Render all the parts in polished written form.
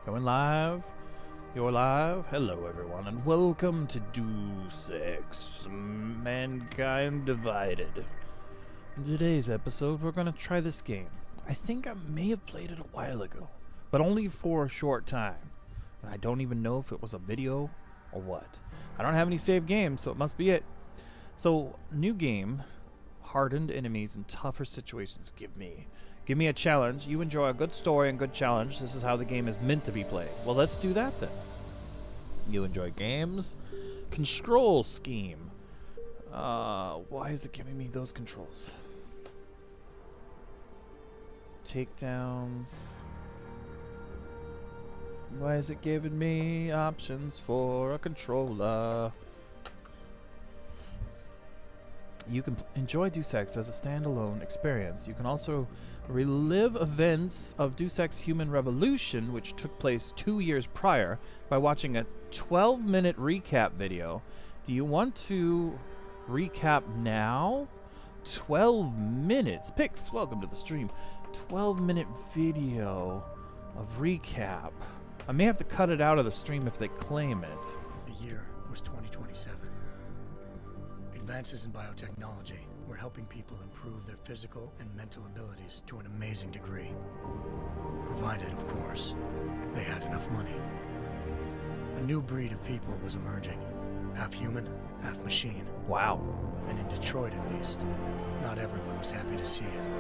Going live. You're live. Hello, everyone, and welcome to Deus Ex Manikind Divided. In today's episode, we're going to try this game. I think I may have played it a while ago, but only for a short time. And I don't even know if it was a video or what. I don't have any saved games, so it must be it. So, new game, hardened enemies and tougher situations. Give me a challenge. You enjoy a good story and good challenge. This is how the game is meant to be played. Well, let's do that then. You enjoy games. Control scheme. Why is it giving me those controls? Takedowns. Why is it giving me options for a controller? You can enjoy Deus Ex as a standalone experience. You can also relive events of Deus Ex Human Revolution, which took place 2 years prior, by watching a 12-minute recap video. Do you want to recap now? 12 minutes. Pix, welcome to the stream. 12-minute video of recap. I may have to cut it out of the stream if they claim it. The year was 2027. Advances in biotechnology were helping people improve their physical and mental abilities to an amazing degree. Provided, of course, they had enough money. A new breed of people was emerging. Half human, half machine. Wow. And in Detroit, at least, not everyone was happy to see it.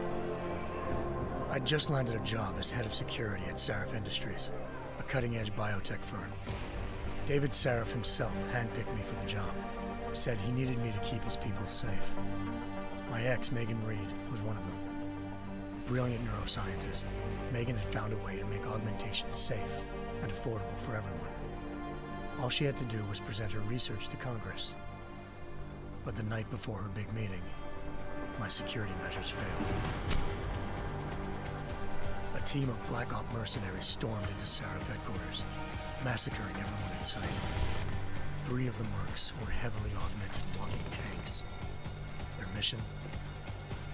I'd just landed a job as head of security at Sarif Industries, a cutting-edge biotech firm. David Sarif himself handpicked me for the job. Said he needed me to keep his people safe. My ex, Megan Reed, was one of them. Brilliant neuroscientist, Megan had found a way to make augmentations safe and affordable for everyone. All she had to do was present her research to Congress. But the night before her big meeting, my security measures failed. A team of Black Op mercenaries stormed into Sarif headquarters, massacring everyone in sight. 3 of the mercs were heavily augmented walking tanks. Their mission?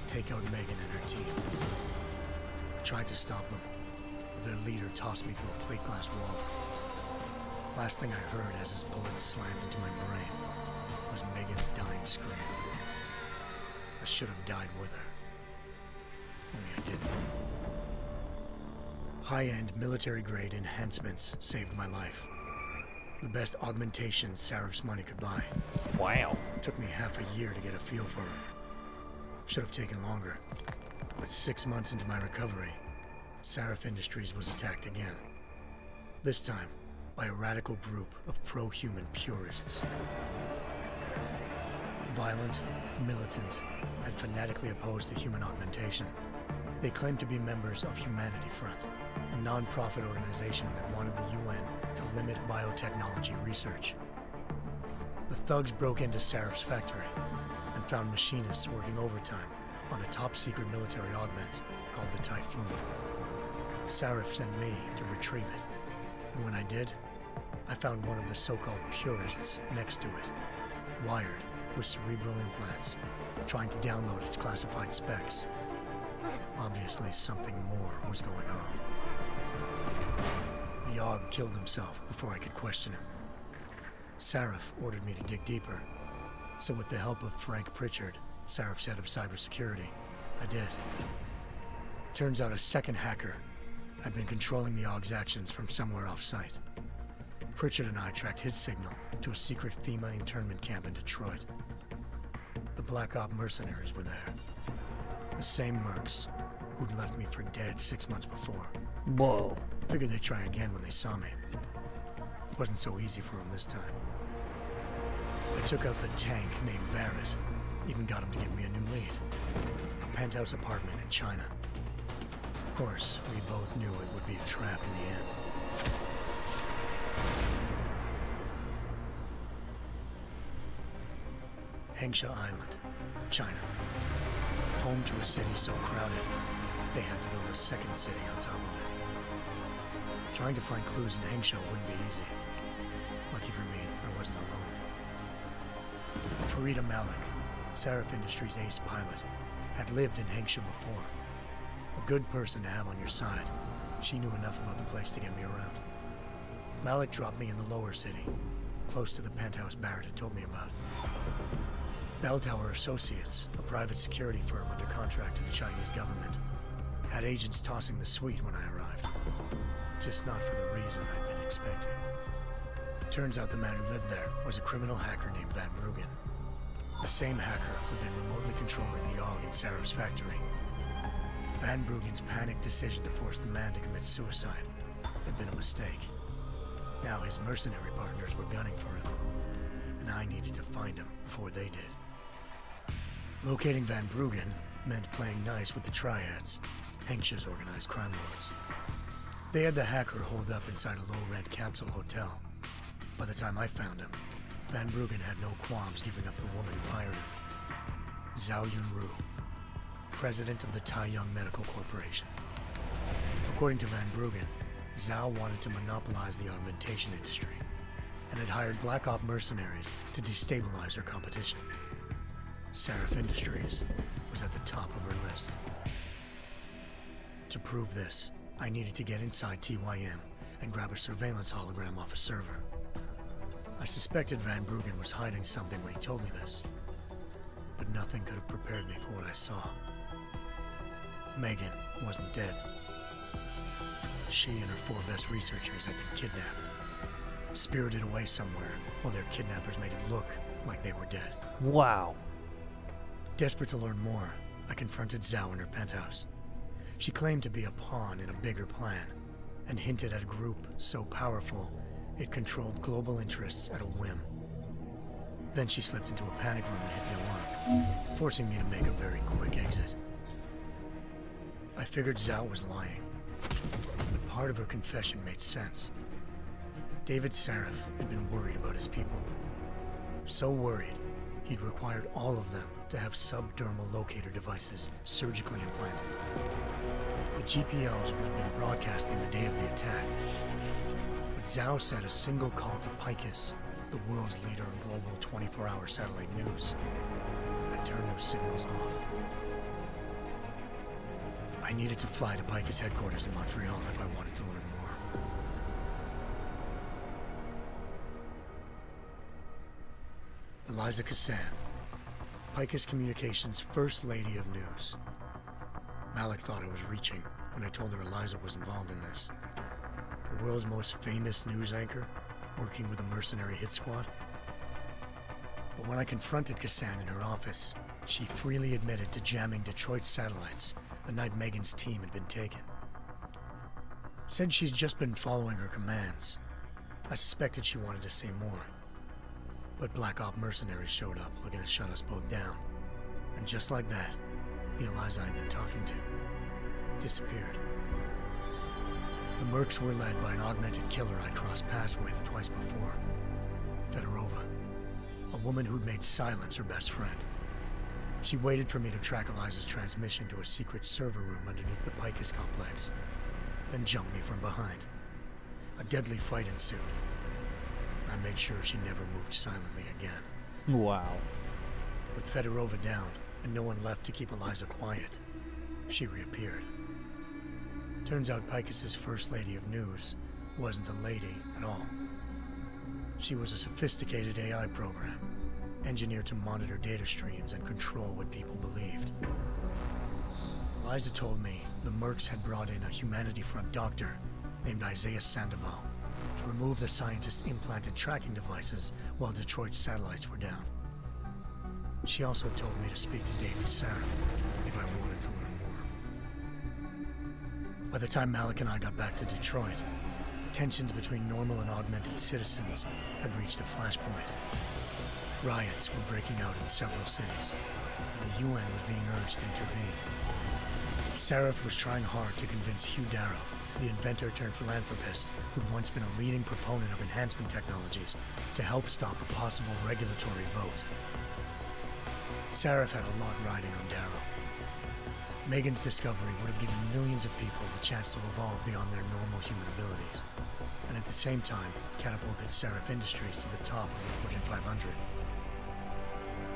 Take out Megan and her team. I tried to stop them, but their leader tossed me through a plate glass wall. Last thing I heard as his bullets slammed into my brain was Megan's dying scream. I should have died with her. Only I didn't. High-end military-grade enhancements saved my life. The best augmentations Sarif's money could buy. Wow. Took me half a year to get a feel for her. Should have taken longer. But 6 months into my recovery, Sarif Industries was attacked again. This time, by a radical group of pro-human purists. Violent, militant, and fanatically opposed to human augmentation. They claimed to be members of Humanity Front, a non-profit organization that wanted the UN to limit biotechnology research. The thugs broke into Sarif's factory and found machinists working overtime on a top-secret military augment called the Typhoon. Sarif sent me to retrieve it, and when I did, I found one of the so-called purists next to it, wired with cerebral implants, trying to download its classified specs. Obviously, something more was going on. The Aug killed himself before I could question him. Sarif ordered me to dig deeper, so with the help of Frank Pritchard, Sarif's head of cybersecurity, I did. Turns out a second hacker had been controlling the Aug's actions from somewhere off-site. Pritchard and I tracked his signal to a secret FEMA internment camp in Detroit. The Black Op mercenaries were there. The same mercs who'd left me for dead 6 months before. Whoa. Figured they'd try again when they saw me. Wasn't so easy for them this time. I took out the tank named Barrett. Even got him to give me a new lead. A penthouse apartment in China. Of course, we both knew it would be a trap in the end. Hengsha Island, China. Home to a city so crowded, they had to build a second city on top of it. Trying to find clues in Hengsha wouldn't be easy. Lucky for me, I wasn't alone. Farida Malik, Sarif Industries' ace pilot, had lived in Hengsha before. A good person to have on your side. She knew enough about the place to get me around. Malik dropped me in the lower city, close to the penthouse Barrett had told me about. Bell Tower Associates, a private security firm under contract to the Chinese government, had agents tossing the suite when I arrived. Just not for the reason I'd been expecting. Turns out the man who lived there was a criminal hacker named Van Bruggen. The same hacker who'd been remotely controlling the AUG in Sarah's factory. Van Bruggen's panicked decision to force the man to commit suicide had been a mistake. Now his mercenary partners were gunning for him, and I needed to find him before they did. Locating Van Bruggen meant playing nice with the triads, anxious organized crime lords. They had the hacker holed up inside a low-rent capsule hotel. By the time I found him, Van Bruggen had no qualms giving up the woman who hired him. Zhao Yunru, president of the Taiyang Medical Corporation. According to Van Bruggen, Zhao wanted to monopolize the augmentation industry and had hired Black Op mercenaries to destabilize her competition. Seraph Industries was at the top of her list. To prove this, I needed to get inside TYM and grab a surveillance hologram off a server. I suspected Van Bruggen was hiding something when he told me this, but nothing could have prepared me for what I saw. Megan wasn't dead. She and her 4 best researchers had been kidnapped, spirited away somewhere while their kidnappers made it look like they were dead. Wow. Desperate to learn more, I confronted Zhao in her penthouse. She claimed to be a pawn in a bigger plan, and hinted at a group so powerful it controlled global interests at a whim. Then she slipped into a panic room and hit the alarm, forcing me to make a very quick exit. I figured Zhao was lying, but part of her confession made sense. David Saraf had been worried about his people. So worried, he'd required all of them to have subdermal locator devices surgically implanted. The GPOs would have been broadcasting the day of the attack. But Zhao said a single call to Picus, the world's leader in global 24-hour satellite news, had turned those signals off. I needed to fly to Picus headquarters in Montreal if I wanted to learn more. Eliza Cassan, Picus Communications' First Lady of News. Malik thought I was reaching when I told her Eliza was involved in this. The world's most famous news anchor, working with a mercenary hit squad. But when I confronted Cassan in her office, she freely admitted to jamming Detroit's satellites the night Megan's team had been taken. Said she's just been following her commands. I suspected she wanted to say more. But Black Op mercenaries showed up looking to shut us both down. And just like that, the Eliza I'd been talking to disappeared. The mercs were led by an augmented killer I'd crossed paths with twice before. Fedorova, a woman who'd made silence her best friend. She waited for me to track Eliza's transmission to a secret server room underneath the Picus complex, then jumped me from behind. A deadly fight ensued. I made sure she never moved silently again. Wow. With Fedorova down and no one left to keep Eliza quiet, she reappeared. Turns out Picus's First Lady of News wasn't a lady at all. She was a sophisticated AI program, engineered to monitor data streams and control what people believed. Eliza told me the mercs had brought in a Humanity Front doctor named Isaiah Sandoval to remove the scientist's implanted tracking devices while Detroit's satellites were down. She also told me to speak to David Saraf if I wanted to learn more. By the time Malik and I got back to Detroit, tensions between normal and augmented citizens had reached a flashpoint. Riots were breaking out in several cities, and the UN was being urged to intervene. Saraf was trying hard to convince Hugh Darrow, the inventor turned philanthropist who'd once been a leading proponent of enhancement technologies, to help stop a possible regulatory vote. Saraf had a lot riding on Darrow. Megan's discovery would have given millions of people the chance to evolve beyond their normal human abilities, and at the same time catapulted Saraf Industries to the top of the Fortune 500.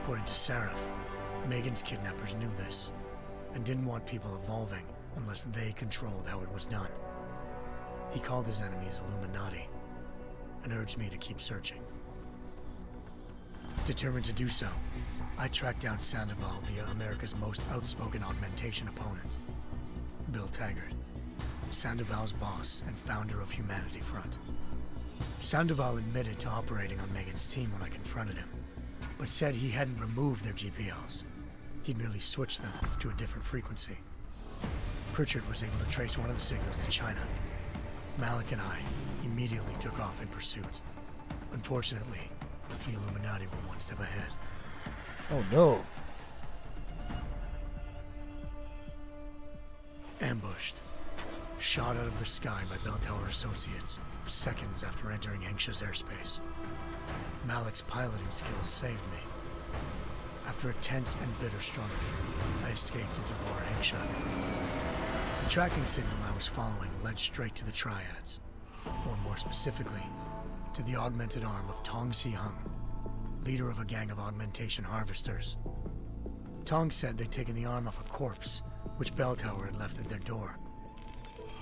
According to Saraf, Megan's kidnappers knew this, and didn't want people evolving unless they controlled how it was done. He called his enemies Illuminati, and urged me to keep searching. Determined to do so, I tracked down Sandoval via America's most outspoken augmentation opponent, Bill Taggart, Sandoval's boss and founder of Humanity Front. Sandoval admitted to operating on Megan's team when I confronted him, but said he hadn't removed their GPLs. He'd merely switched them to a different frequency. Pritchard was able to trace one of the signals to China. Malik and I immediately took off in pursuit. Unfortunately, the Illuminati were one step ahead. Oh no. Ambushed. Shot out of the sky by Bell Tower Associates, seconds after entering Hengsha's airspace. Malik's piloting skills saved me. After a tense and bitter struggle, I escaped into Lower Hengsha. The tracking signal I was following led straight to the Triads, or more specifically, to the augmented arm of Tong Si-hung, leader of a gang of augmentation harvesters. Tong said they'd taken the arm off a corpse, which Bell Tower had left at their door,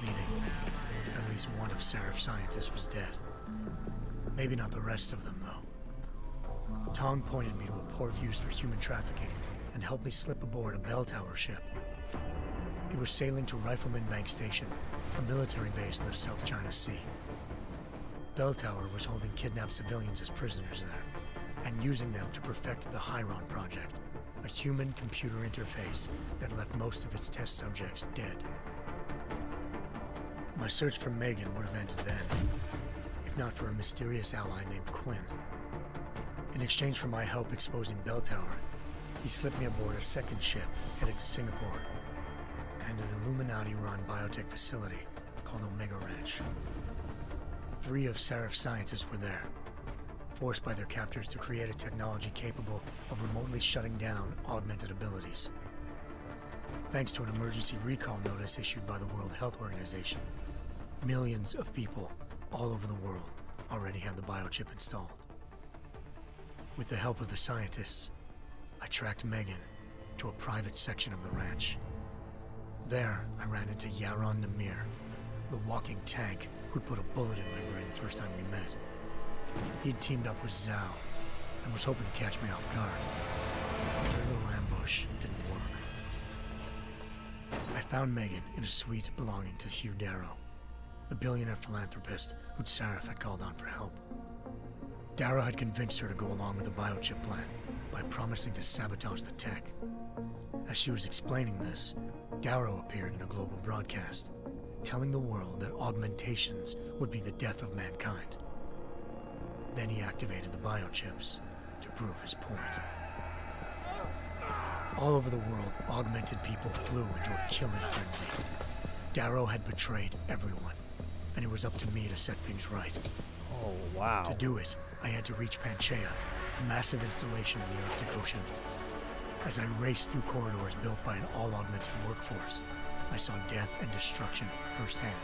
meaning at least one of Seraph's scientists was dead. Maybe not the rest of them, though. Tong pointed me to a port used for human trafficking and helped me slip aboard a Bell Tower ship. It was sailing to Rifleman Bank Station, a military base in the South China Sea. Bell Tower was holding kidnapped civilians as prisoners there, and using them to perfect the Hyron Project, a human-computer interface that left most of its test subjects dead. My search for Megan would have ended then, if not for a mysterious ally named Quinn. In exchange for my help exposing Bell Tower, he slipped me aboard a second ship headed to Singapore, and an Illuminati-run biotech facility called Omega Ranch. 3 of Seraph's scientists were there, forced by their captors to create a technology capable of remotely shutting down augmented abilities. Thanks to an emergency recall notice issued by the World Health Organization, millions of people all over the world already had the biochip installed. With the help of the scientists, I tracked Megan to a private section of the ranch. There, I ran into Yaron Namir, the walking tank who'd put a bullet in my brain the first time we met. He'd teamed up with Zhao and was hoping to catch me off guard. Their little ambush didn't work. I found Megan in a suite belonging to Hugh Darrow, the billionaire philanthropist who'd Seraph had called on for help. Darrow had convinced her to go along with the biochip plan by promising to sabotage the tech. As she was explaining this, Darrow appeared in a global broadcast, telling the world that augmentations would be the death of mankind. Then he activated the biochips to prove his point. All over the world, augmented people flew into a killing frenzy. Darrow had betrayed everyone, and it was up to me to set things right. Oh, wow. To do it, I had to reach Panchaea, a massive installation in the Arctic Ocean. As I raced through corridors built by an all-augmented workforce, I saw death and destruction firsthand.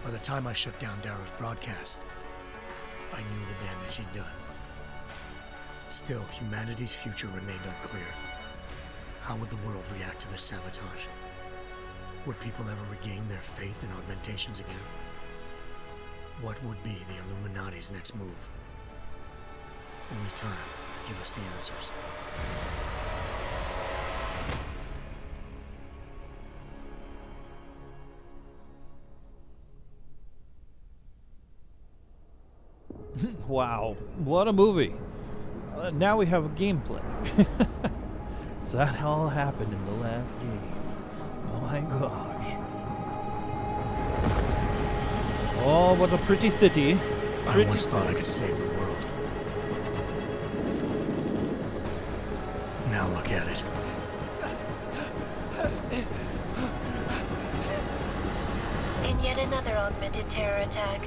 By the time I shut down Darrow's broadcast, I knew the damage he'd done. Still, humanity's future remained unclear. How would the world react to this sabotage? Would people ever regain their faith in augmentations again? What would be the Illuminati's next move? Only time could give us the answers. Wow, what a movie. Now we have a gameplay. So that all happened in the last game. Oh my gosh. Oh, what a pretty city. I once thought I could save the world. Now look at it. In yet another augmented terror attack,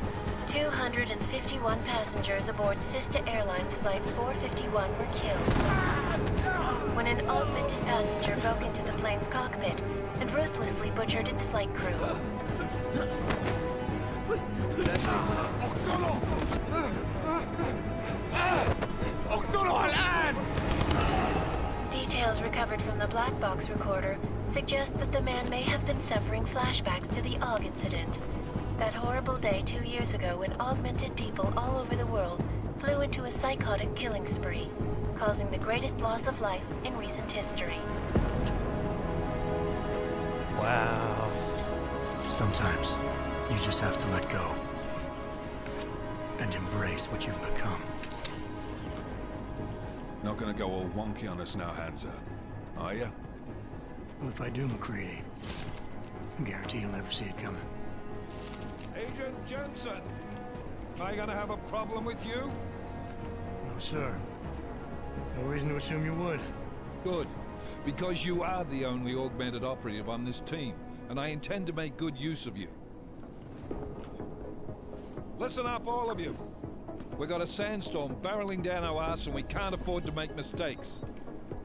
251 passengers aboard Sister Airlines Flight 451 were killed when an augmented passenger broke into the plane's cockpit and ruthlessly butchered its flight crew. Details recovered from the black box recorder suggest that the man may have been suffering flashbacks to the AUG incident, That horrible day 2 years ago when augmented people all over the world flew into a psychotic killing spree, causing the greatest loss of life in recent history. Wow. Sometimes you just have to let go and embrace what you've become. Not gonna go all wonky on us now, Hansa, are ya? Well, if I do, McCready, I guarantee you'll never see it coming. Agent Jensen! Am I gonna have a problem with you? No, sir. No reason to assume you would. Good, because you are the only augmented operative on this team, and I intend to make good use of you. Listen up, all of you. We got a sandstorm barreling down our ass and we can't afford to make mistakes.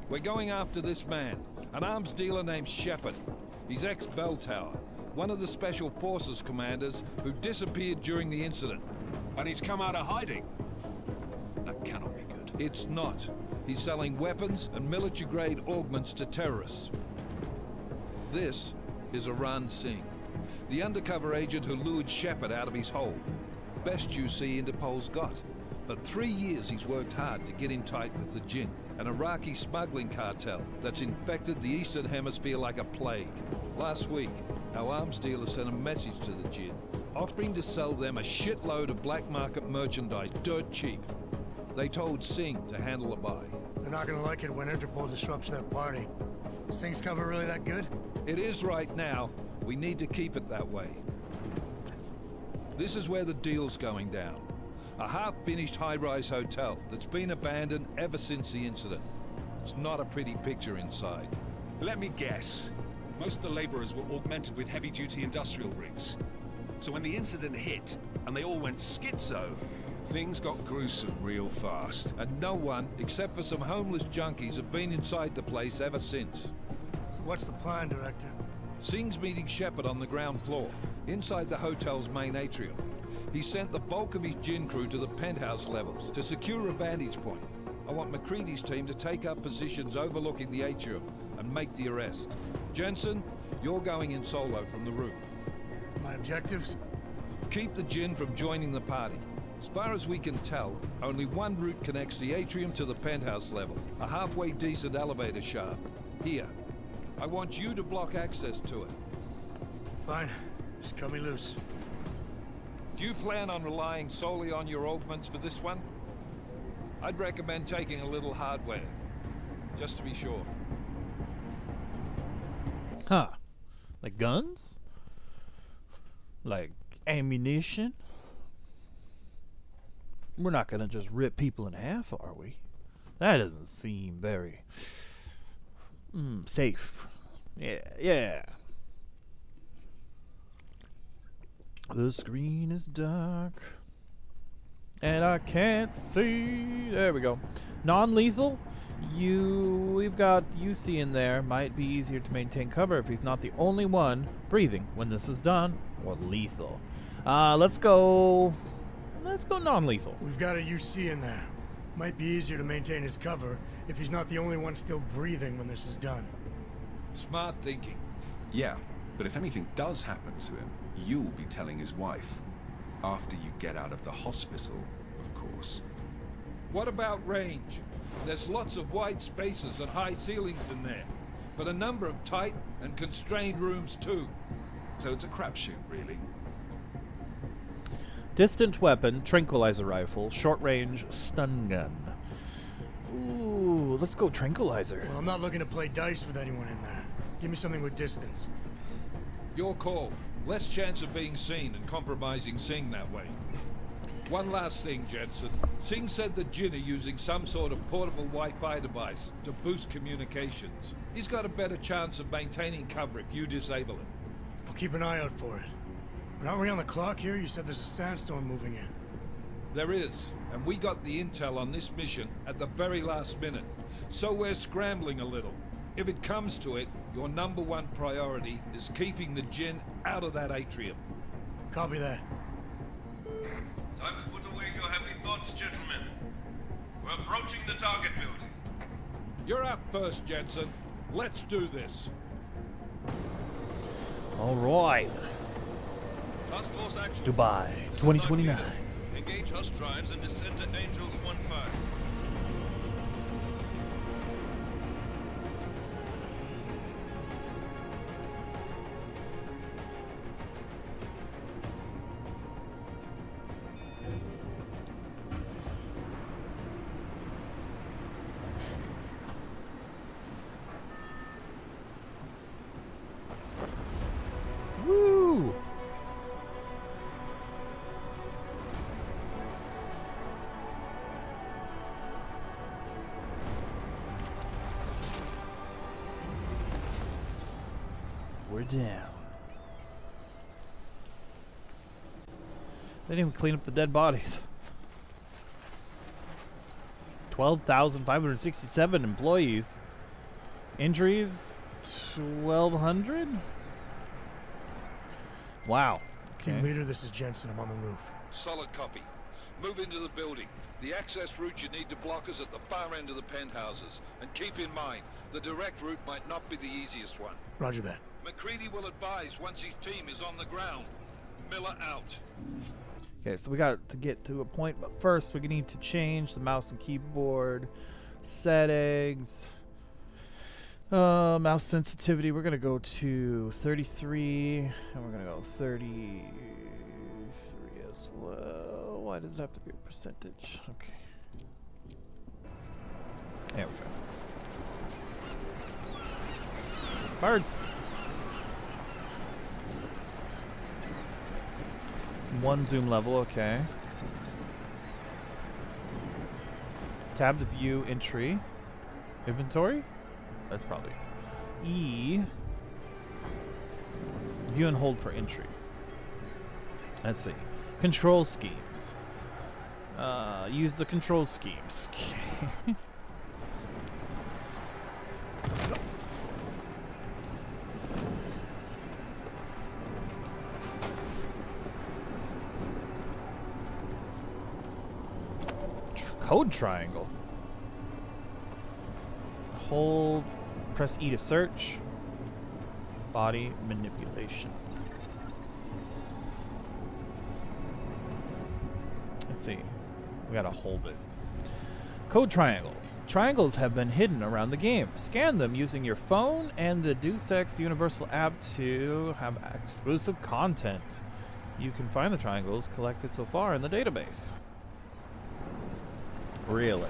We're going after this man, an arms dealer named Shepard. He's ex-Bell Tower, one of the Special Forces commanders who disappeared during the incident. And he's come out of hiding. That cannot be good. It's not. He's selling weapons and military-grade augments to terrorists. This is Aran Singh, the undercover agent who lured Shepard out of his hole. Best you see Interpol's got. For 3 years he's worked hard to get him tight with the Jinn, an Iraqi smuggling cartel that's infected the Eastern Hemisphere like a plague. Last week, our arms dealer sent a message to the Jinn, offering to sell them a shitload of black market merchandise dirt cheap. They told Singh to handle the buy. They're not gonna like it when Interpol disrupts their party. Singh's cover really that good? It is right now. We need to keep it that way. This is where the deal's going down. A half-finished high-rise hotel that's been abandoned ever since the incident. It's not a pretty picture inside. Let me guess. Most of the laborers were augmented with heavy-duty industrial rigs. So when the incident hit, and they all went schizo, things got gruesome real fast. And no one, except for some homeless junkies, have been inside the place ever since. So what's the plan, Director? Singh's meeting Shepard on the ground floor, inside the hotel's main atrium. He sent the bulk of his Jinn crew to the penthouse levels to secure a vantage point. I want McCready's team to take up positions overlooking the atrium and make the arrest. Jensen, you're going in solo from the roof. My objectives? Keep the Jinn from joining the party. As far as we can tell, only one route connects the atrium to the penthouse level, a halfway decent elevator shaft. Here. I want you to block access to it. Fine. Just cut me loose. Do you plan on relying solely on your augments for this one? I'd recommend taking a little hardware, just to be sure. Huh. Like guns? Like ammunition? We're not gonna just rip people in half, are we? That doesn't seem very safe. Yeah. The screen is dark and I can't see. There we go. Non-lethal. We've got UC in there. Might be easier to maintain cover if he's not the only one breathing when this is done. Or lethal. Let's go non-lethal. We've got a UC in there. Might be easier to maintain his cover if he's not the only one still breathing when this is done. Smart thinking. Yeah, but if anything does happen to him, you'll be telling his wife. After you get out of the hospital, of course. What about range? There's lots of wide spaces and high ceilings in there, but a number of tight and constrained rooms too. So it's a crapshoot, really. Distant weapon, tranquilizer rifle, short range, stun gun. Ooh, let's go tranquilizer. Well, I'm not looking to play dice with anyone in there. Give me something with distance. Your call. Less chance of being seen and compromising Singh that way. One last thing, Jensen. Singh said the Jinn are using some sort of portable Wi-Fi device to boost communications. He's got a better chance of maintaining cover if you disable it. I'll keep an eye out for it. But aren't we on the clock here? You said there's a sandstorm moving in. There is, and we got the intel on this mission at the very last minute. So we're scrambling a little. If it comes to it, your #1 priority is keeping the Jinn out of that atrium. Copy that. Time to put away your heavy thoughts, gentlemen. We're approaching the target building. You're up first, Jensen. Let's do this. All right. Task Force action. Dubai, This is 2029. Dark Leader. Engage Hush drives and descend to Angels 1-5. Woo! We're down. They didn't even clean up the dead bodies. 12,567 employees. Injuries, 1,200? Wow. Team leader, this is Jensen. I'm on the roof. Solid copy. Move into the building. The access route you need to block is at the far end of the penthouses. And keep in mind, the direct route might not be the easiest one. Roger that. McCready will advise once his team is on the ground. Miller out. Okay, so we got to get to a point, but first we need to change the mouse and keyboard settings. Mouse sensitivity, we're gonna go to 33, and we're gonna go 33 as well. Why does it have to be a percentage? Okay. There we go. Birds. One zoom level, okay. Tab to view entry. Inventory? That's probably E. View and hold for entry. Let's see. Control schemes. Use the control schemes. Okay. Code triangle. Hold, press E to search. Body manipulation. Let's see. We gotta hold it. Code triangle. Triangles have been hidden around the game. Scan them using your phone and the Deus Ex Universal app to have exclusive content. You can find the triangles collected so far in the database. Really?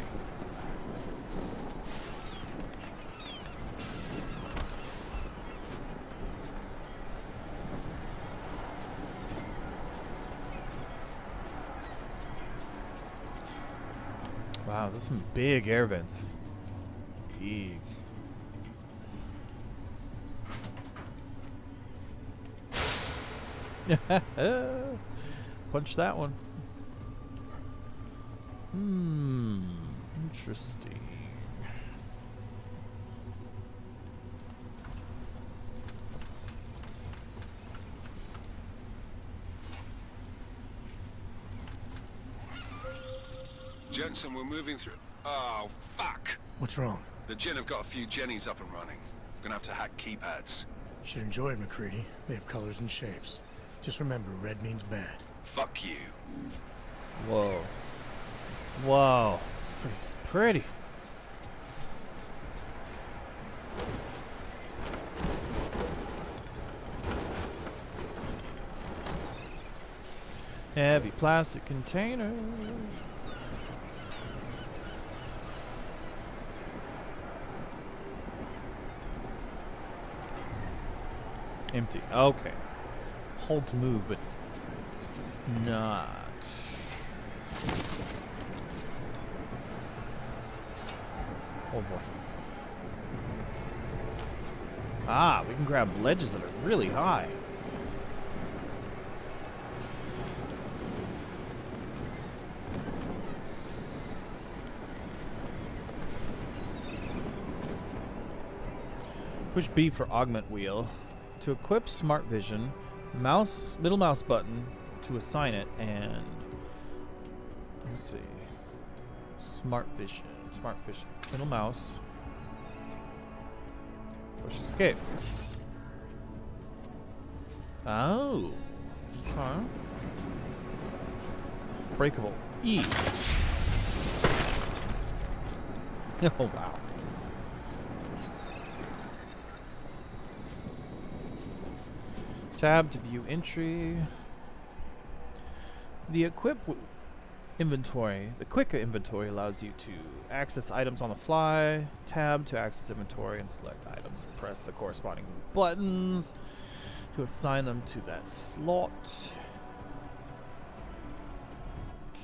Wow, there's some big air vents. Big. Punch that one. Interesting. Jensen, we're moving through. Oh, fuck! What's wrong? The Jinn have got a few Jennies up and running. We're gonna have to hack keypads. You should enjoy it, McCready. They have colors and shapes. Just remember, red means bad. Fuck you. Whoa. Whoa. It's pretty. Heavy plastic container. Empty. Okay. Hold to move, but not. Oh boy. Ah, we can grab ledges that are really high. Push B for augment wheel. To equip smart vision, middle mouse button to assign it, and let's see. Smart vision. Middle mouse. Push escape. Oh. Huh? Breakable. E. Oh, wow. Tab to view entry. The equip inventory. The quick inventory allows you to access items on the fly. Tab to access inventory and select items. Press the corresponding buttons to assign them to that slot.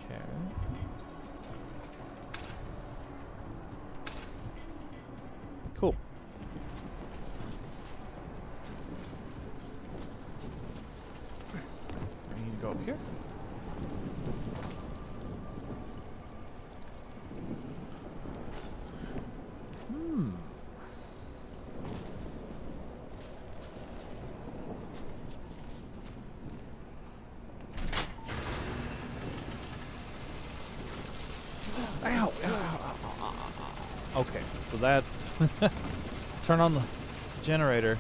Okay. Cool. I need to go up here. Okay, so that's turn on the generator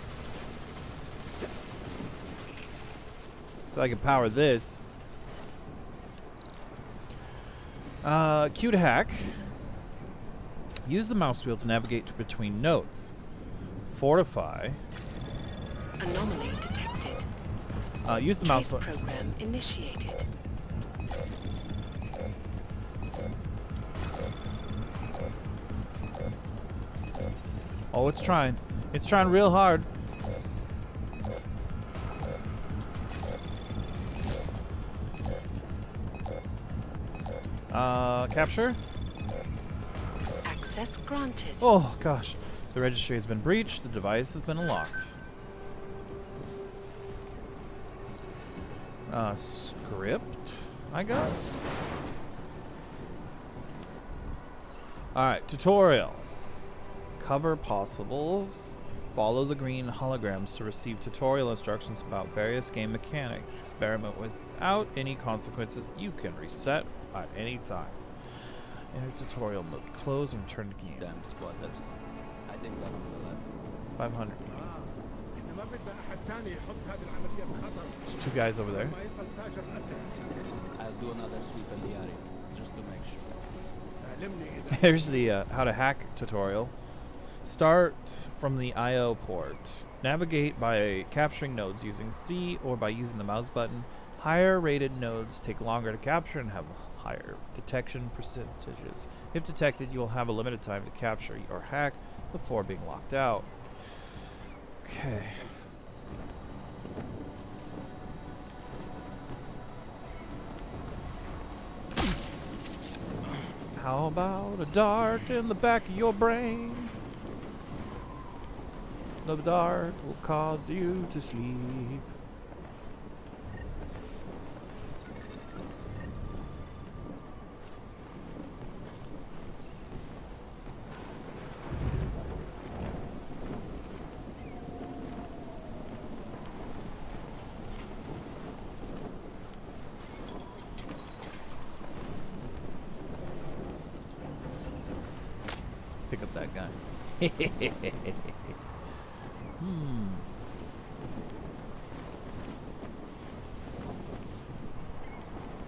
so I can power this. Q to hack. Use the mouse wheel to navigate between nodes. Fortify. Anomaly detected. Use the mouse wheel. wheel. Program initiated. Oh, it's trying. It's trying real hard. Capture? Access granted. Oh, gosh. The registry has been breached. The device has been unlocked. Script, I got. Alright, tutorial. Cover possibles. Follow the green holograms to receive tutorial instructions about various game mechanics. Experiment without any consequences. You can reset at any time. Enter tutorial mode. Close and return to game. Damn squatters. I think that was the last one. 500. There's two guys over there. I'll do another sweep in the area, just to make sure. Here's the how to hack tutorial. Start from the I/O port. Navigate by capturing nodes using C or by using the mouse button. Higher rated nodes take longer to capture and have higher detection percentages. If detected, you will have a limited time to capture your hack before being locked out. Okay. How about a dart in the back of your brain? The dart will cause you to sleep. Pick up that gun.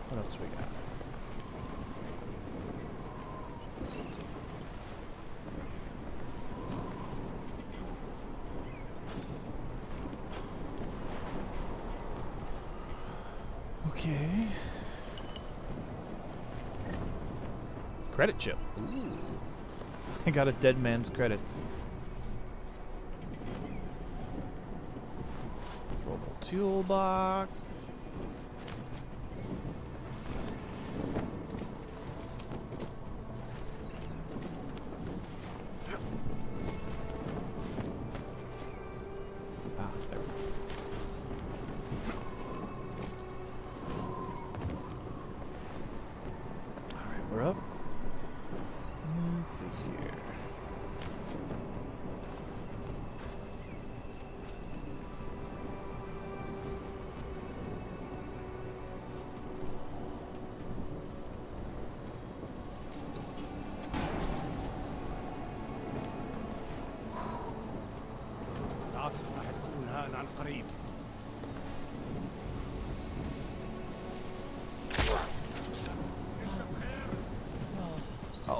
What else we got? Okay. Credit chip. Ooh. I got a dead man's credits. Mobile toolbox. Ah, there we go. Alright, we're up. Let's see here.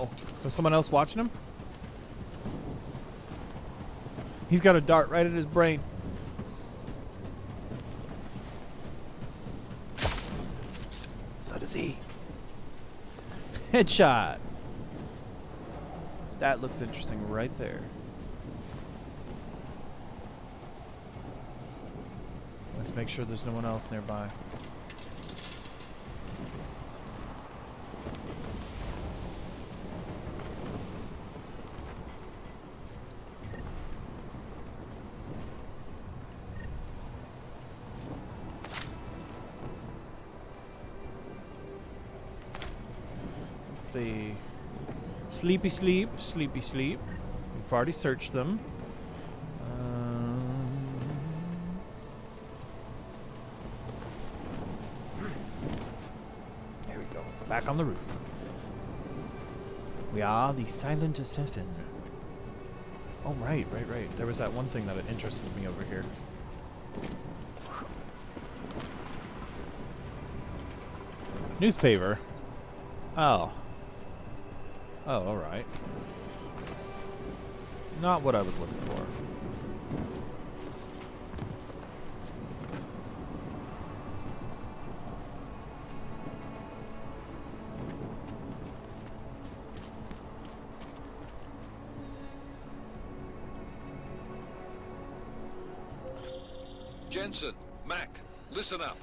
Uh-oh. There's someone else watching him? He's got a dart right at his brain. So does he. Headshot. That looks interesting right there. Let's make sure there's no one else nearby. Let's see. Sleepy sleep, sleepy sleep. We've already searched them. There we go. Back on the roof. We are the silent assassin. Oh, right. There was that one thing that interested me over here. Newspaper. Oh. Oh, alright. Not what I was looking for. Jensen, Mac, listen up.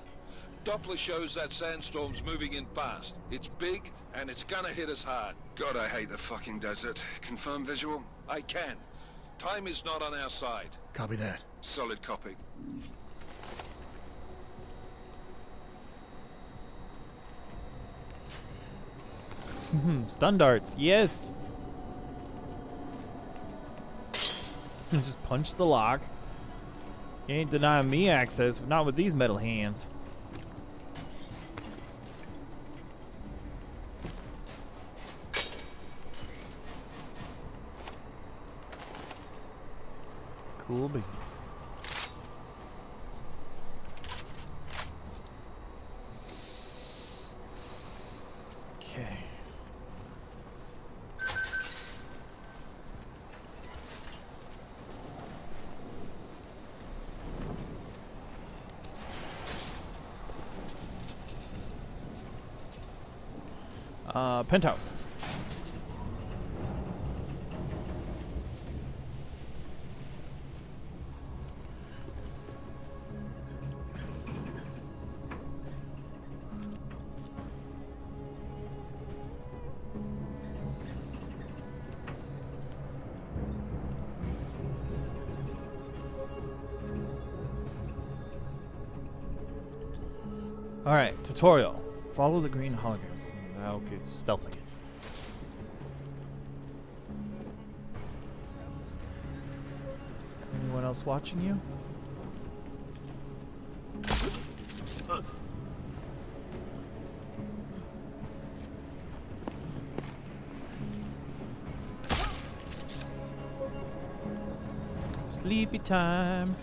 Doppler shows that sandstorm's moving in fast. It's big, and it's gonna hit us hard. God, I hate the fucking desert. Confirm visual? I can. Time is not on our side. Copy that. Solid copy. Stun darts, yes! Just punch the lock. You ain't denying me access, not with these metal hands. Cool beans. Okay. Penthouse. Alright, tutorial. Follow the green holograms. Okay, it's stealthy. Anyone else watching you? Sleepy time.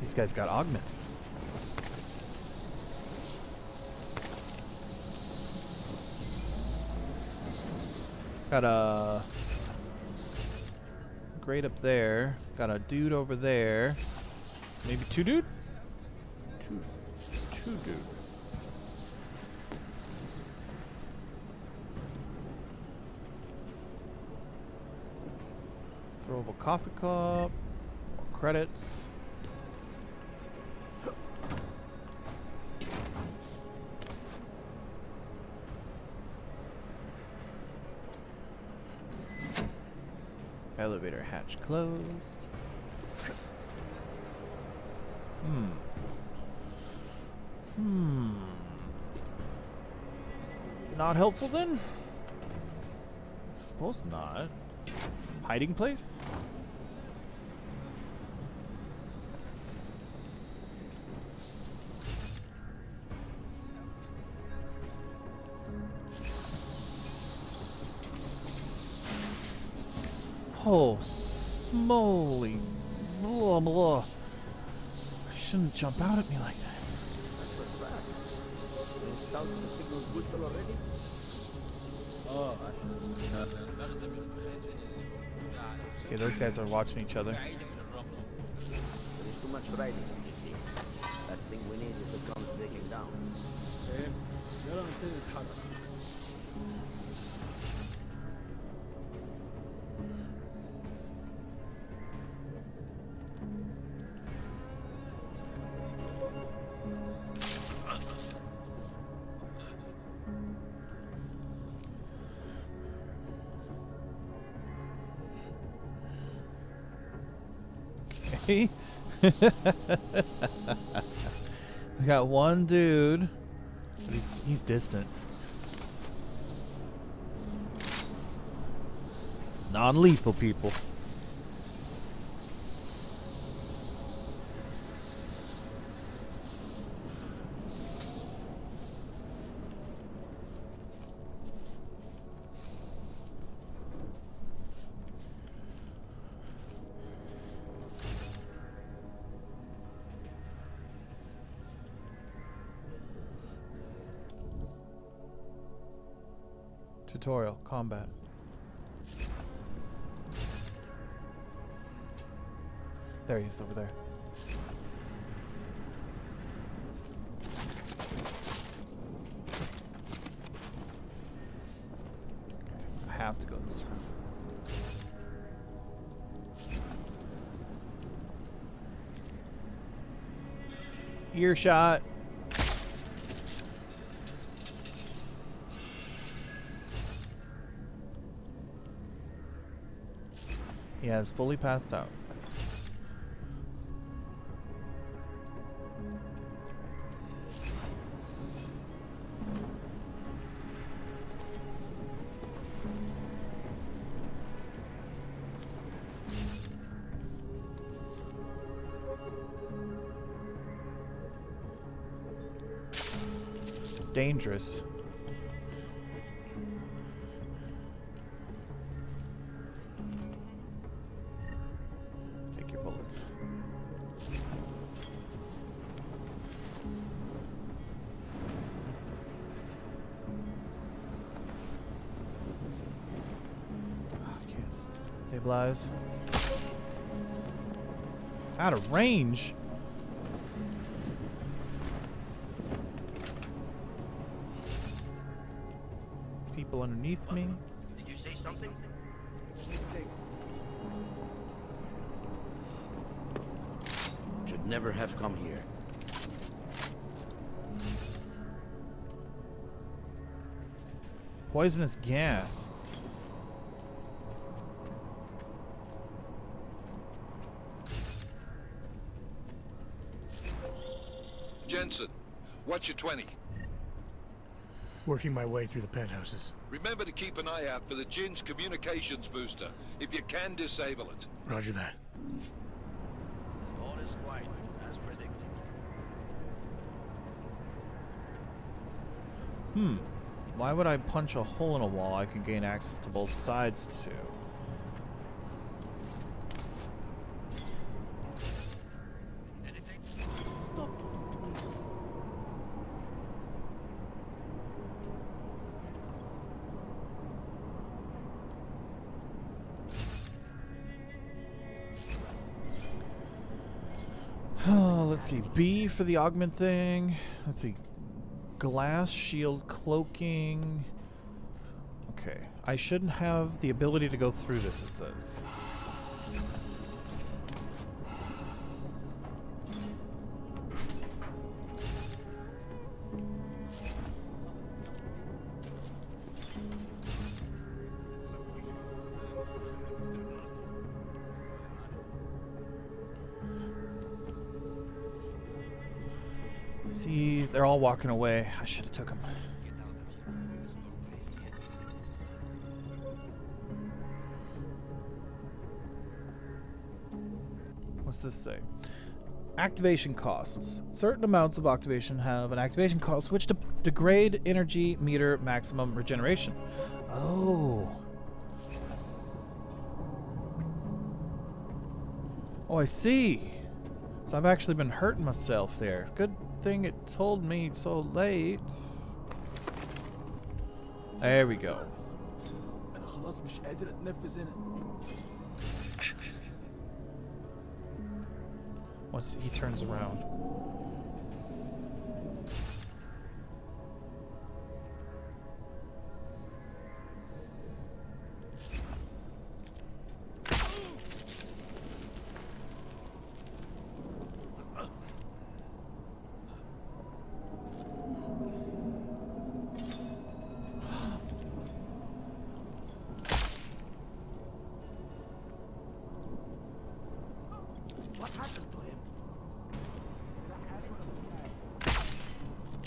These guys got augments. Got a grate up there. Got a dude over there. Maybe two dude? Two dude. Throwable coffee cup. More credits. Elevator hatch closed. Not helpful then? Suppose not. Hiding place? moly. Blah, blah. Shouldn't jump out at me like that. Okay, those guys are watching each other. There is too much riding on this thing. Last thing we need is the guns breaking down. Okay. We got one dude, but he's distant. Non-lethal people. Tutorial, combat. There he is, over there. I have to go this route. Earshot. He has fully passed out. Dangerous. Take your bullets. Okay. Stabilize. Out of range. People underneath me. Did you say something? Should never have come here. Poisonous gas. Jensen, what's your 20? Working my way through the penthouses. Remember to keep an eye out for the Jin's communications booster. If you can, disable it. Roger that. All is quiet, as predicted. Why would I punch a hole in a wall I can gain access to both sides to? Oh, let's see. B for the augment thing. Let's see. Glass shield cloaking. Okay. I shouldn't have the ability to go through this, it says. See, they're all walking away. I should have took them. What's this say? Activation costs. Certain amounts of activation have an activation cost which degrade energy meter maximum regeneration. Oh. Oh, I see. So I've actually been hurting myself there. Good thing it told me so late. There we go. انا خلاص مش قادر اتنفس هنا. Once he turns around.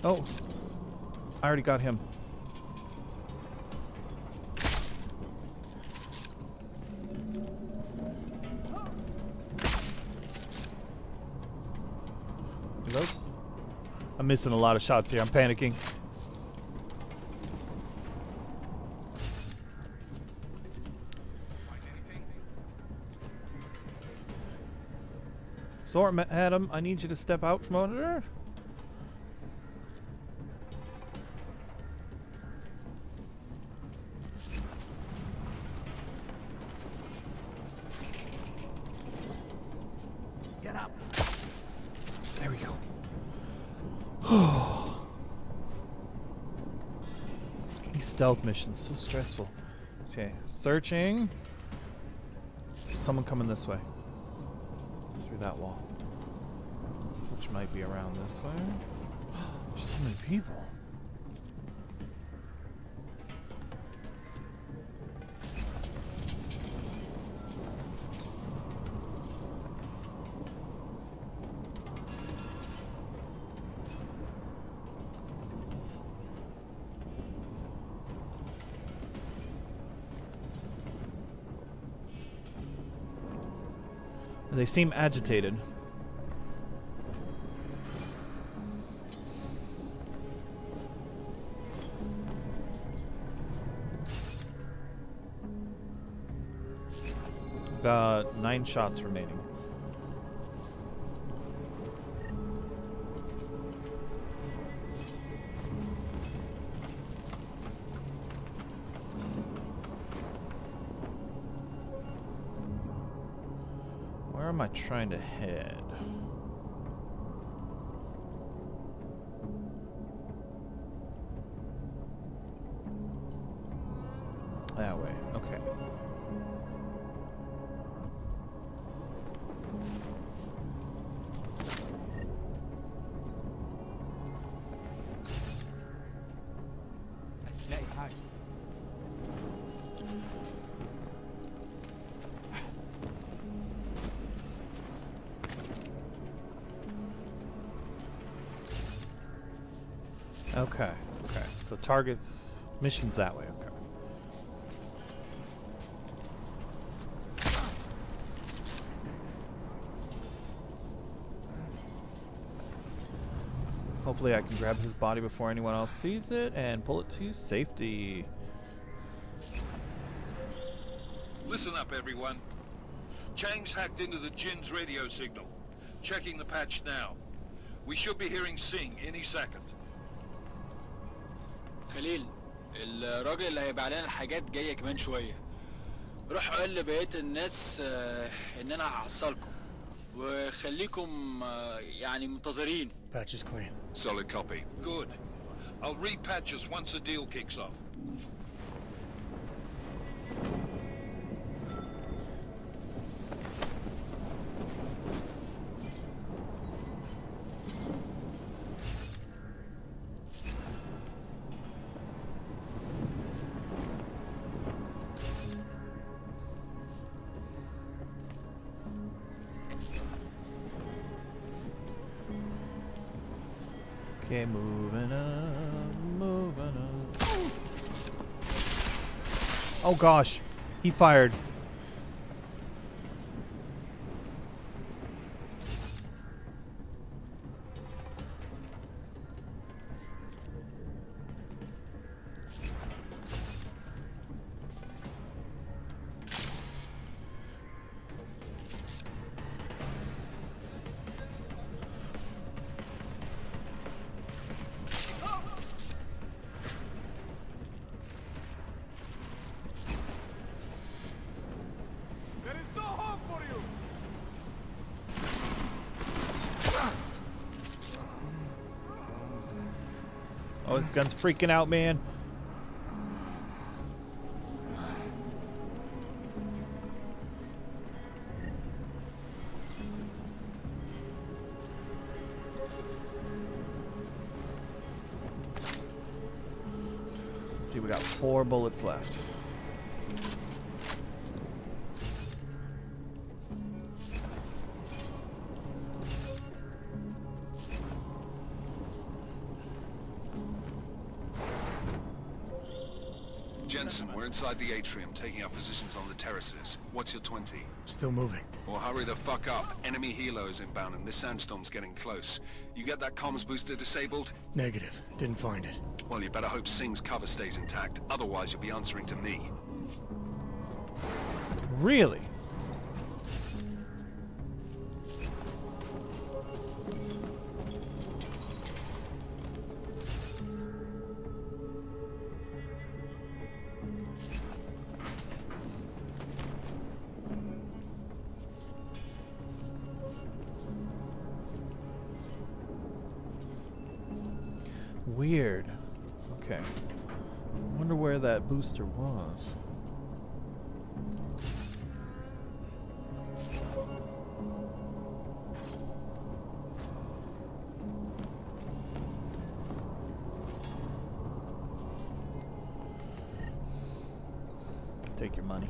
Oh, I already got him. Reload. I'm missing a lot of shots here. I'm panicking. Sorry, Adam, I need you to step out from under there. Get up. There we go. These stealth missions, so stressful. Okay, searching. Someone coming this way. Through that wall. Which might be around this way. There's so many people. They seem agitated. Got 9 shots remaining. Where am I trying to head? That way, okay. Okay, okay. So targets, missions that way, okay. Hopefully I can grab his body before anyone else sees it and pull it to safety. Listen up, everyone. Chang's hacked into the Jin's radio signal. Checking the patch now. We should be hearing Sing any second. خليل الراجل اللي هيبقى علينا الحاجات جايه كمان شويه. روح قول لبقيه الناس ان انا هحصلكم وخليكم يعني منتظرين. Patch is clean. Solid copy. Good. I'll repatch us once the deal kicks off. Okay, moving up, moving up. Oh gosh, he fired. Oh, this gun's freaking out, man. Let's see, we got 4 bullets left. Jensen, we're inside the atrium, taking our positions on the terraces. What's your 20? Still moving. Well, hurry the fuck up. Enemy helo is inbound and this sandstorm's getting close. You get that comms booster disabled? Negative. Didn't find it. Well, you better hope Singh's cover stays intact. Otherwise, you'll be answering to me. Really? Weird. Okay. Wonder where that booster was. Take your money.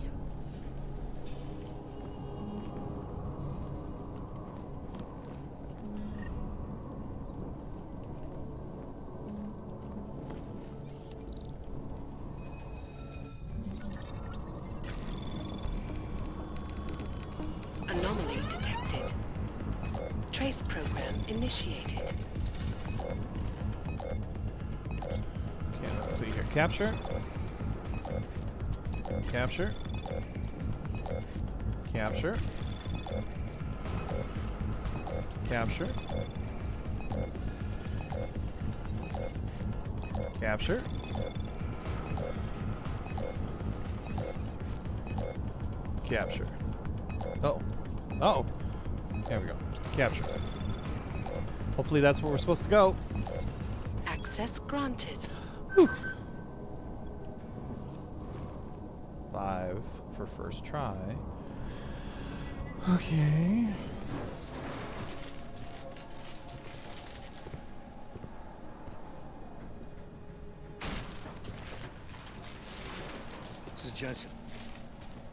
Anomaly detected. Trace program initiated. Okay, let's see here. Capture. Capture. Capture. Capture. Capture. Capture. Oh. Oh. There we go. Capture. Hopefully that's where we're supposed to go. Access granted. Whew. 5 for first try. Okay. This is Jensen.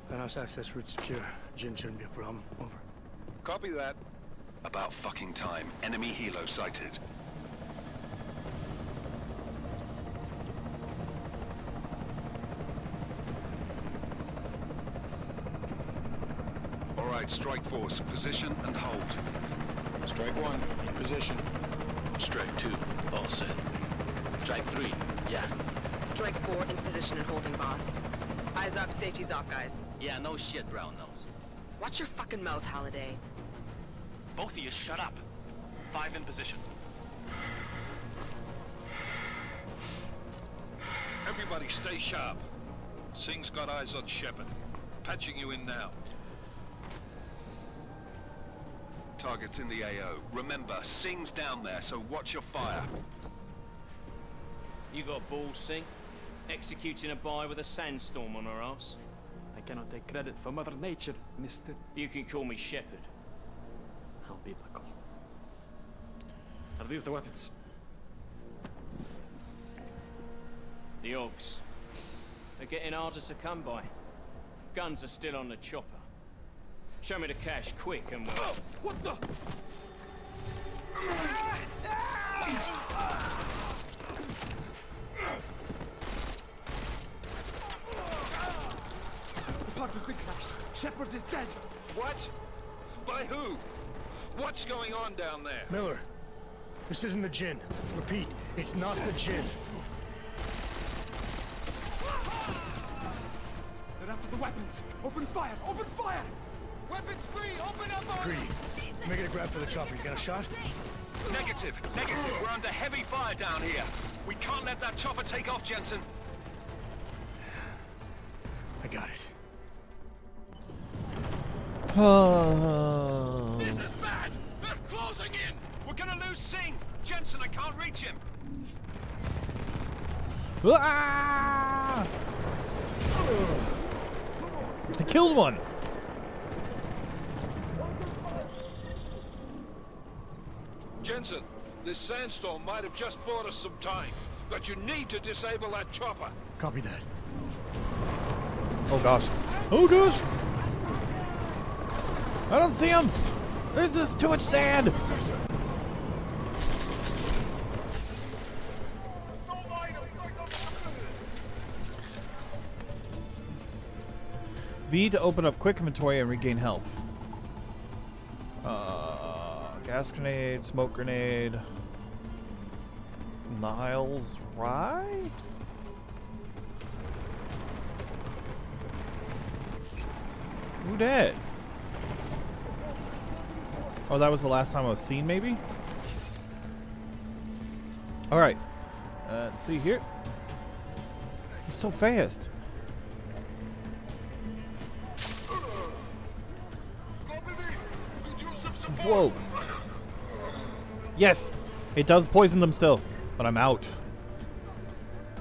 Penthouse access route secure. Jin shouldn't be a problem. Over. Copy that. About fucking time. Enemy helo sighted. All right, strike force. Position and hold. Strike 1, in position. Strike 2, all set. Strike 3, yeah. Strike 4 in position and holding, boss. Eyes up, safety's off, guys. Yeah, no shit, brown nose. Watch your fucking mouth, Halliday. Both of you shut up. 5 in position. Everybody stay sharp. Singh's got eyes on Shepard. Patching you in now. Target's in the AO. Remember, Singh's down there, so watch your fire. You got balls, Singh? Executing a buy with a sandstorm on her ass? I cannot take credit for Mother Nature, mister. You can call me Shepard. How biblical. Are these the weapons? The Augs. They're getting harder to come by. Guns are still on the chopper. Show me the cash, quick, and we'll... Oh, what the? The park has been crashed. Shepard is dead. What? By who? What's going on down there? Miller, this isn't the Jinn. Repeat, it's not the Jinn. They're after the weapons. Open fire! Open fire! Weapons free! Open up on... Greedy, making a grab for the chopper. You got a shot? Negative. Negative. We're under heavy fire down here. We can't let that chopper take off, Jensen. I got it. Oh. This is bad! They're closing in! We're gonna lose Singh! Jensen, I can't reach him! Ah! I killed one. Jensen, this sandstorm might have just bought us some time, but you need to disable that chopper. Copy that. Oh gosh. Oh gosh. I don't see him. There's just too much sand. V to open up quick inventory and regain health. Gas grenade, smoke grenade. Niles Rye? Who dead? Oh, that was the last time I was seen, maybe? Alright. Let's see here. He's so fast. Whoa. Yes! It does poison them still, but I'm out.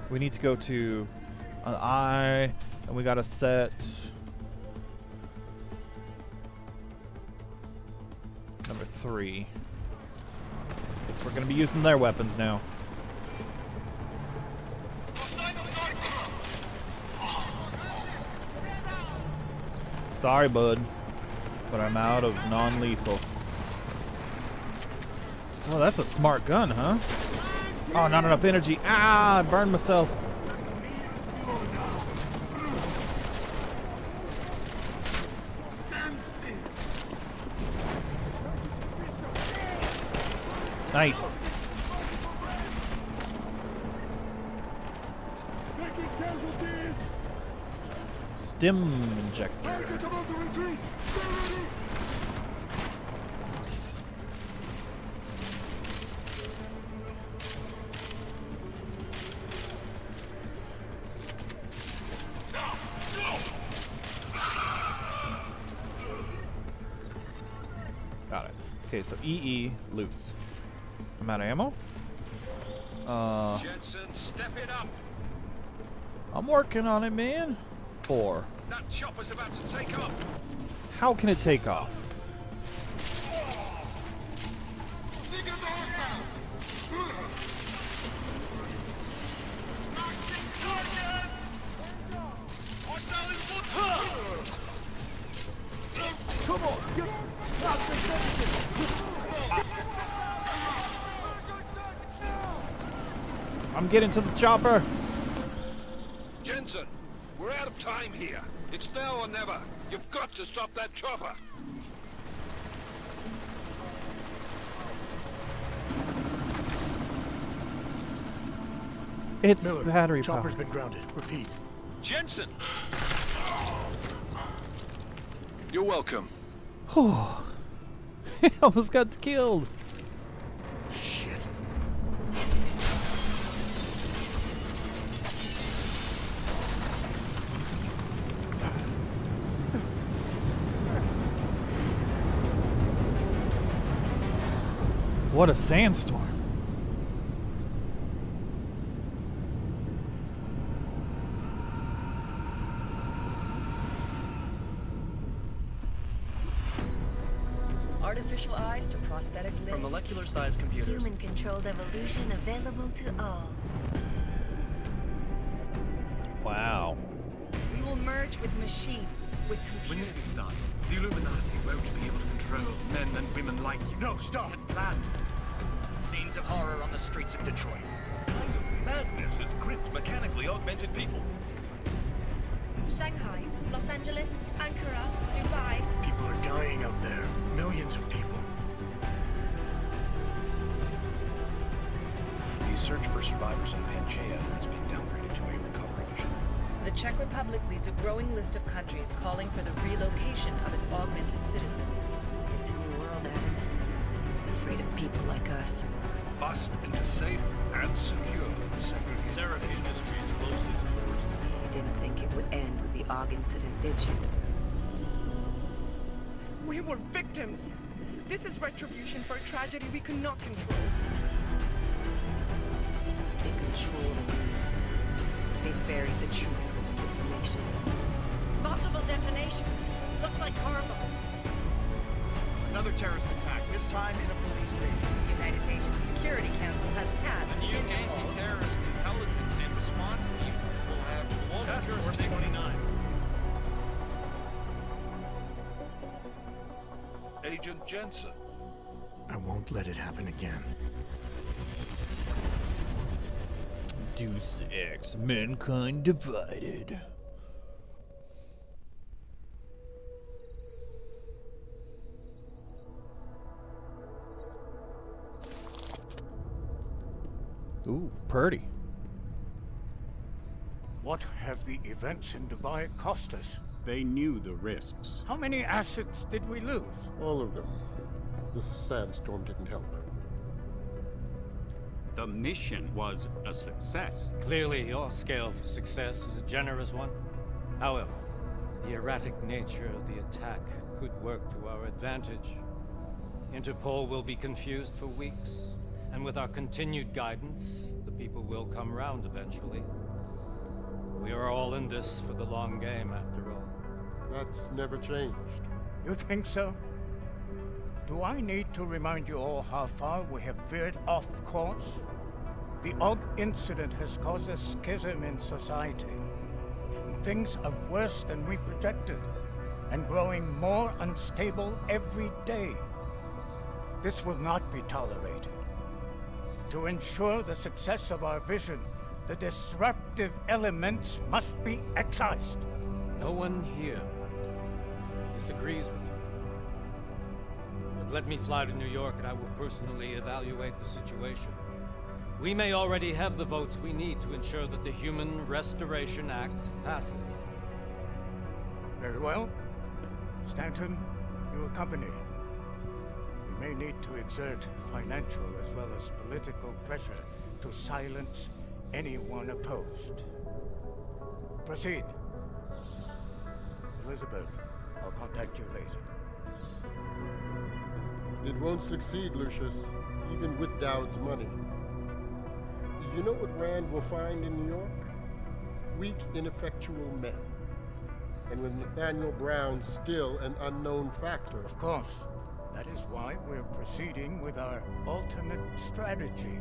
We need to go to an eye, and we gotta set number 3. Guess we're gonna be using their weapons now. Sorry, bud, but I'm out of non-lethal. Oh, that's a smart gun, huh? Oh, not enough energy. Ah, I burned myself. Nice. Stim injector. Got it. Okay, so EE loots. I'm out of ammo. Jensen, step it up. I'm working on it, man. 4. That chopper's about to take off. How can it take off? Come on, get I'm getting to the chopper. Jensen, we're out of time here. It's now or never. You've got to stop that chopper. It's Miller, battery chopper's powered. been grounded. Repeat. Jensen! You're welcome. Oh, I almost got killed. Shit. What a sandstorm. Artificial eyes to prosthetic limbs. From molecular-sized computers. Human-controlled evolution available to all. Wow. We will merge with machines, with When computers. this is done, the Illuminati won't be able to control men and women like you. No, stop! Plan. Scenes of horror on the streets of Detroit. Kind of madness has gripped mechanically augmented people. Shanghai, Los Angeles, Ankara, Dubai. People are dying out there. Millions of people. The search for survivors in Panchaea has been downgraded to a recovery mission. The Czech Republic leads a growing list of countries calling for the relocation of its augmented citizens. It's a new world, Adam. It's afraid of people like us. Bust into safe and secure segregation industries closely towards You didn't think it would end with the AUG incident, did you? We were victims. This is retribution for a tragedy we could not control. They control the news. They buried the truth of this information. Multiple detonations. Looks like car bombs. Another terrorist attack, this time in a police station. The United Nations Security Council has tasked A new anti-terrorist intelligence and response team will have global jurisdiction. 29. Agent Jensen. I won't let it happen again. Deus Ex Manikind Divided. Ooh, purdy. What have the events in Dubai cost us? They knew the risks. How many assets did we lose? All of them. This sandstorm didn't help. The mission was a success. Clearly, your scale of success is a generous one. However, the erratic nature of the attack could work to our advantage. Interpol will be confused for weeks, and with our continued guidance, the people will come round eventually. We are all in this for the long game, after all. That's never changed. You think so? Do I need to remind you all how far we have veered off course? The Aug incident has caused a schism in society. Things are worse than we projected, and growing more unstable every day. This will not be tolerated. To ensure the success of our vision, the disruptive elements must be excised. No one here disagrees with you. But let me fly to New York and I will personally evaluate the situation. We may already have the votes we need to ensure that the Human Restoration Act passes. Very well. Stanton, you accompany. We may need to exert financial as well as political pressure to silence anyone opposed. Proceed. Elizabeth, I'll contact you later. It won't succeed, Lucius, even with Dowd's money. You know what Rand will find in New York? Weak, ineffectual men. And with Nathaniel Brown still an unknown factor. Of course. That is why we're proceeding with our alternate strategy.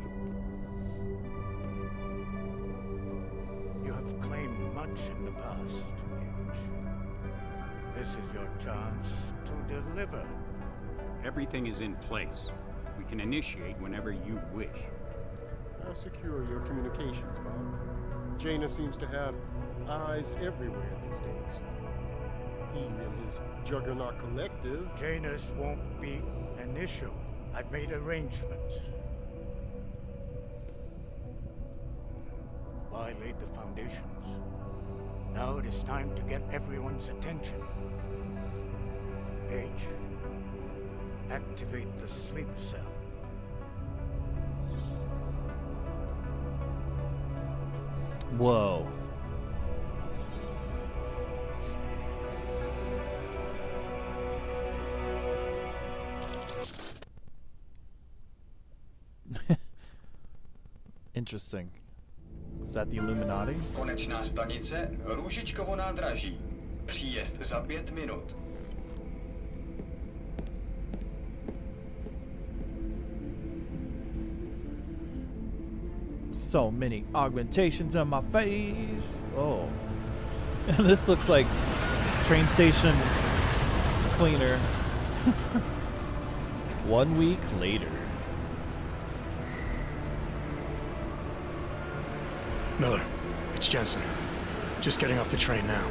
You have claimed much in the past, Paige. This is your chance to deliver. Everything is in place. We can initiate whenever you wish. I'll secure your communications, Bob. Jaina seems to have eyes everywhere these days. He and his Juggernaut Collective... Jaina's won't be an issue. I've made arrangements. I laid the foundations. Now it is time to get everyone's attention. Paige, activate the sleep cell. Whoa. Interesting. Is that the Illuminati? Konečná stanice, Růžičkovo nádraží. Příjezd za 5 minut. So many augmentations on my face. Oh. This looks like train station cleaner. 1 week later. Miller, it's Jensen. Just getting off the train now.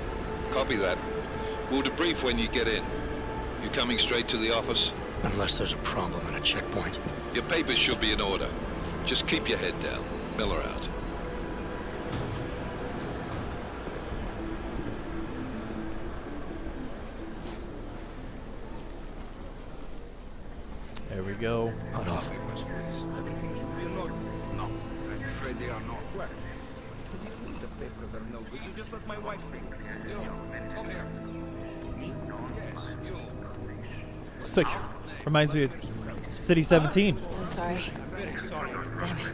Copy that. We'll debrief when you get in. You coming straight to the office? Unless there's a problem at a checkpoint. Your papers should be in order. Just keep your head down. Miller out. There we go. Hot off. No, I'm afraid they are not. Where? The papers are no good. You just let my wife think. Come here. Yes, you. It's like, reminds me of City 17. So sorry. I'm very sorry. Damn it.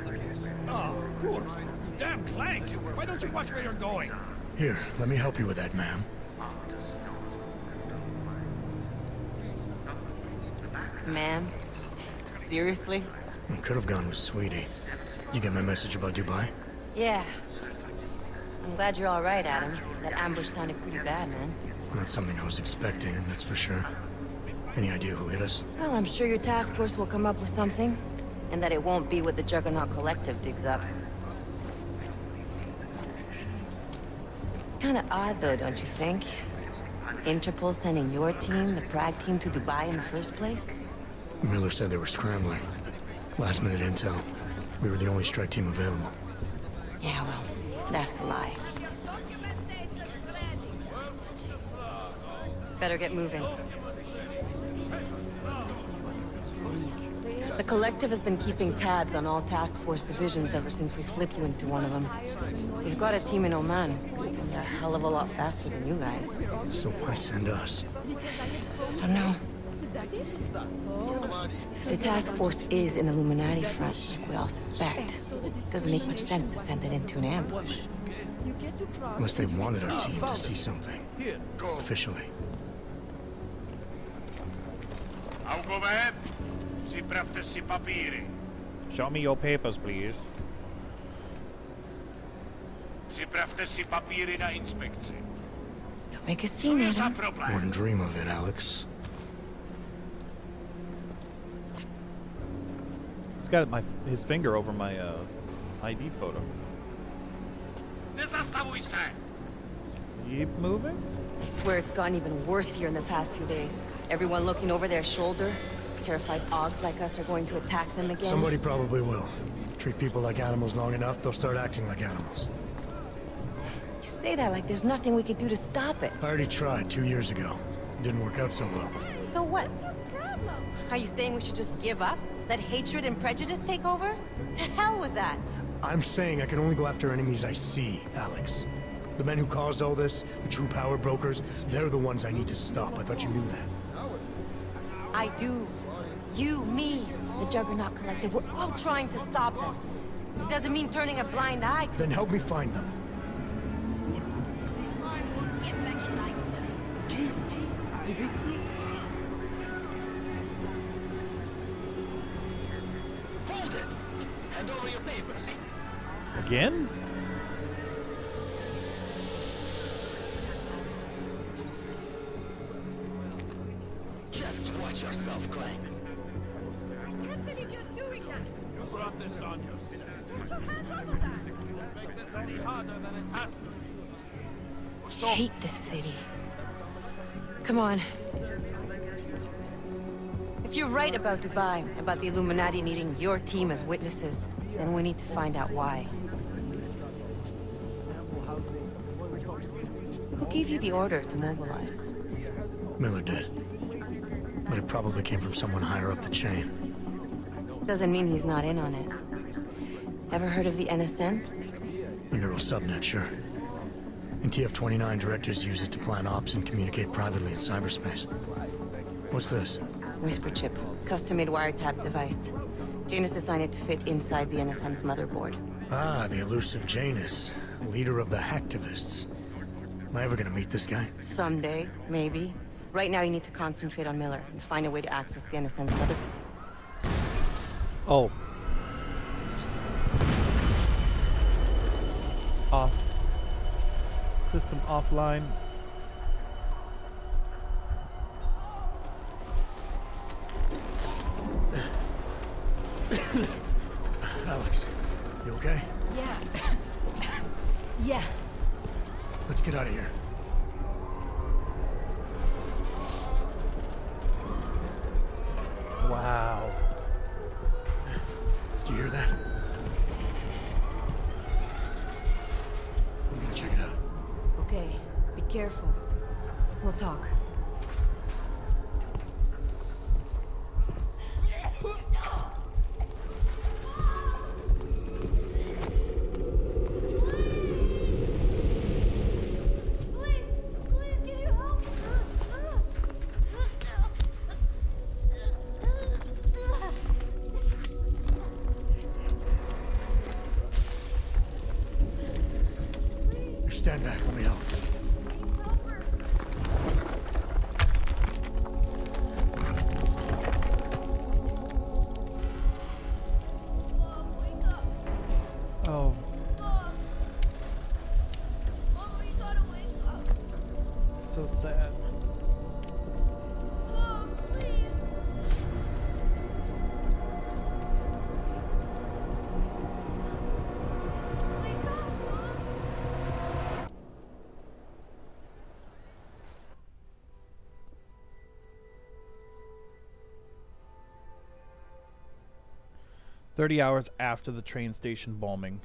Oh, cool. Damn Clank! Why don't you watch where you're going? Here, let me help you with that, ma'am. Man? Seriously? I could have gone with Sweetie. You get my message about Dubai? Yeah. I'm glad you're alright, Adam. That ambush sounded pretty bad, man. Not something I was expecting, that's for sure. Any idea who hit us? Well, I'm sure your task force will come up with something. And that it won't be what the Juggernaut Collective digs up. Kinda odd, though, don't you think? Interpol sending your team, the Prague team, to Dubai in the first place? Miller said they were scrambling. Last-minute intel. We were the only strike team available. Yeah, well, that's a lie. Better get moving. The Collective has been keeping tabs on all task force divisions ever since we slipped you into one of them. We've got a team in Oman, and they're a hell of a lot faster than you guys. So why send us? I don't know. If the task force is an Illuminati front, like we all suspect, it doesn't make much sense to send it into an ambush. Unless they wanted our team to see something. Officially. Covert, si pravte papiri. Show me your papers, please. Si pravte papiri na inspekci. Make a scene, Adam. Wouldn't dream of it, Alex. He's got his finger over my ID photo. Keep moving? I swear it's gotten even worse here in the past few days. Everyone looking over their shoulder. Terrified Augs like us are going to attack them again. Somebody probably will. Treat people like animals long enough, they'll start acting like animals. You say that like there's nothing we could do to stop it. I already tried 2 years ago. It didn't work out so well. So what? Are you saying we should just give up? Let hatred and prejudice take over? To hell with that! I'm saying I can only go after enemies I see, Alex. The men who caused all this, the true power brokers, they're the ones I need to stop. I thought you knew that. I do. You, me, the Juggernaut Collective, we're all trying to stop them. It doesn't mean turning a blind eye to Then help me find them. Hold it! Hand over your papers. Again? Just watch yourself, Clank. I can't believe you're doing that! You brought this on yourself. Put your hands off of that! Make this any harder than it has to be. I hate this city. Come on. If you're right about Dubai, about the Illuminati needing your team as witnesses, then we need to find out why. Who gave you the order to mobilize? Miller did. But it probably came from someone higher up the chain. Doesn't mean he's not in on it. Ever heard of the NSN? The neural subnet, sure. In TF-29, directors use it to plan ops and communicate privately in cyberspace. What's this? Whisper chip. Custom-made wiretap device. Janus designed it to fit inside the NSN's motherboard. Ah, the elusive Janus. Leader of the hacktivists. Am I ever gonna meet this guy? Someday, maybe. Right now you need to concentrate on Miller and find a way to access the NSN's motherboard. Oh. Off. System offline. Alex, you okay? Yeah. Yeah. Let's get out of here. Wow. Do you hear that? I'm gonna check it out. Okay, be careful. We'll talk. Stand back, let me help. Oh. So sad. "30 hours after the train station bombing."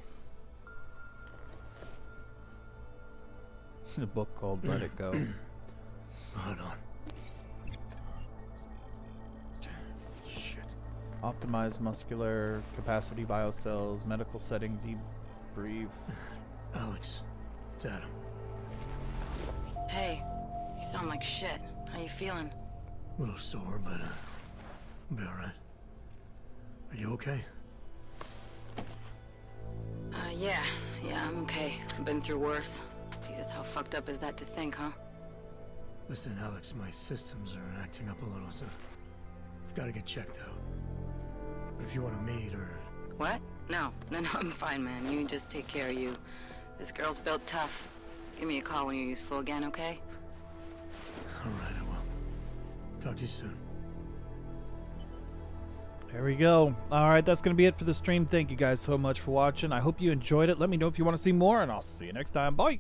A book called Let It Go. Hold on. Shit. Optimize muscular capacity biocells, medical setting debrief. Alex, it's Adam. Hey, you sound like shit. How you feeling? A little sore, but I'll be alright. Are you okay? Yeah, I'm okay. I've been through worse. Jesus, how fucked up is that to think, huh? Listen, Alex, my systems are acting up a little, so I've got to get checked out. But if you want to meet or... What? No, I'm fine, man. You just take care of you. This girl's built tough. Give me a call when you're useful again, okay? Alright, I will. Talk to you soon. There we go. Alright, that's going to be it for the stream. Thank you guys so much for watching. I hope you enjoyed it. Let me know if you want to see more, and I'll see you next time. Bye!